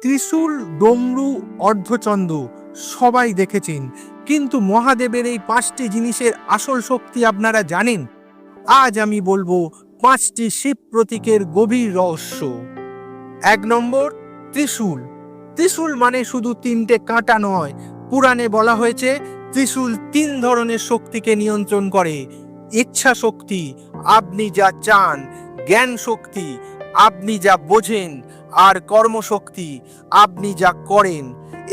ত্রিশূল, ডমরু, অর্ধচন্দ্র সবাই দেখেছেন, কিন্তু মহাদেবের এই 5টি জিনিসের আসল শক্তি আপনারা জানেন? আজ আমি বলবো 5টি শিব প্রতীকের গভীর রহস্য। 1 নম্বর, ত্রিশূল। ত্রিশূল মানে শুধু 3টে কাঁটা নয়। পুরাণে বলা হয়েছে ত্রিশূল 3 ধরনের শক্তিকে নিয়ন্ত্রণ করে। ইচ্ছা শক্তি, আপনি যা চান; জ্ঞান শক্তি, আপনি যা বোঝেন; আর কর্মশক্তি, আপনি যা করেন।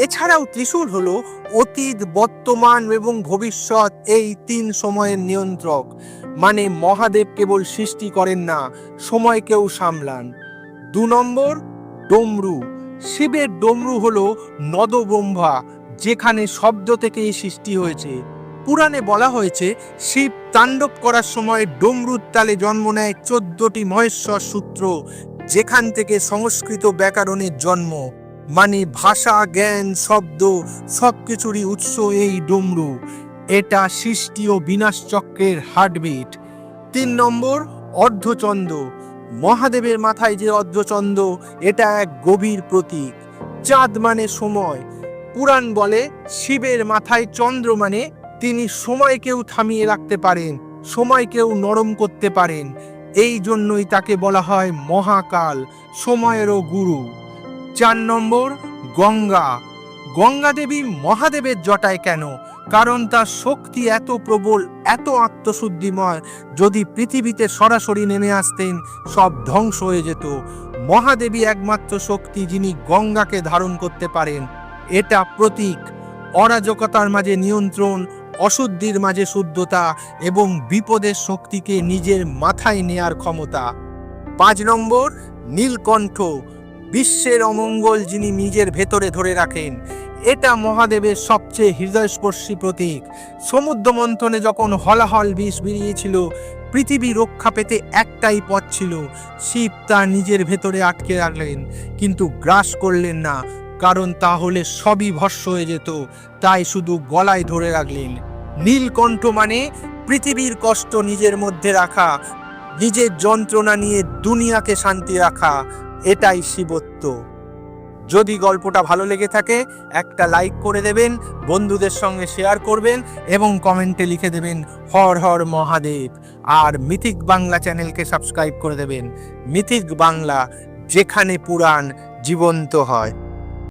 এছাড়াও ত্রিশূল হলো অতীত, বর্তমান এবং ভবিষ্যৎ এই 3 সময়ের নিয়ন্ত্রক। মানে মহাদেব কেবল সৃষ্টি করেন না, সময়কেও সামলান। 2 নম্বর, ডমরু। শিবের ডমরু হলো নদব্রহ্মা, যেখানে শব্দ থেকেই সৃষ্টি হয়েছে। পুরাণে বলা হয়েছে শিব তাণ্ডব করার সময় ডমরুর তালে জন্ম নেয় 14টি মহেশ্বর সূত্র, যেখান থেকে সংস্কৃত ব্যাকরণের জন্ম। মানে ভাষা, জ্ঞান, শব্দ সবকিছুরই উৎস এই ডমরু। এটা সৃষ্টি ও বিনাশ চক্রের হার্টবিট। 3 নম্বর, অর্ধচন্দ্র। মহাদেবের মাথায় যে অর্ধচন্দ্র, এটা এক গভীর প্রতীক। চাঁদ মানে সময়। পুরাণ বলে শিবের মাথায় চন্দ্র মানে তিনি সময়কেও থামিয়ে রাখতে পারেন, সময়কেও নরম করতে পারেন। এই জন্যই তাকে বলা হয় মহাকাল, সময়েরও গুরু। 4 নম্বর, গঙ্গা। গঙ্গা দেবী মহাদেবের জটায় কেন? কারণ তার শক্তি এত প্রবল, এত আত্মশুদ্ধিময়, যদি পৃথিবীতে সরাসরি নেমে আসতেন সব ধ্বংস হয়ে যেত। মহাদেবী একমাত্র শক্তি যিনি গঙ্গাকে ধারণ করতে পারেন। এটা প্রতীক অরাজকতার মাঝে নিয়ন্ত্রণ, অশুদ্ধির মাঝে শুদ্ধতা এবং বিপদের শক্তিকে নিজের মাথায় নেয়ার ক্ষমতা। 5 নম্বর, নীলকণ্ঠ। বিশ্বের অমঙ্গল যিনি নিজের ভেতরে ধরে রাখেন। এটা মহাদেবের সবচেয়ে হৃদয়স্পর্শী প্রতীক। সমুদ্র মন্থনে যখন হলাহল বিষ বেরিয়েছিল, পৃথিবী রক্ষা পেতে একটাই পথ ছিল। শিব তা নিজের ভেতরে আটকে রাখলেন, কিন্তু গ্রাস করলেন না, কারণ তাহলে সবই ভস্ম হয়ে যেত। তাই শুধু গলায় ধরে রাখলেন। নীলকণ্ঠ মানে পৃথিবীর কষ্ট নিজের মধ্যে রাখা, নিজের যন্ত্রণা নিয়ে দুনিয়াকে শান্তি রাখা। এটাই শিবত্ব। যদি গল্পটা ভালো লেগে থাকে একটা লাইক করে দেবেন, বন্ধুদের সঙ্গে শেয়ার করবেন এবং কমেন্টে লিখে দেবেন হর হর মহাদেব। আর মিথিক বাংলা চ্যানেলকে সাবস্ক্রাইব করে দেবেন। মিথিক বাংলা, যেখানে পুরাণ জীবন্ত হয়।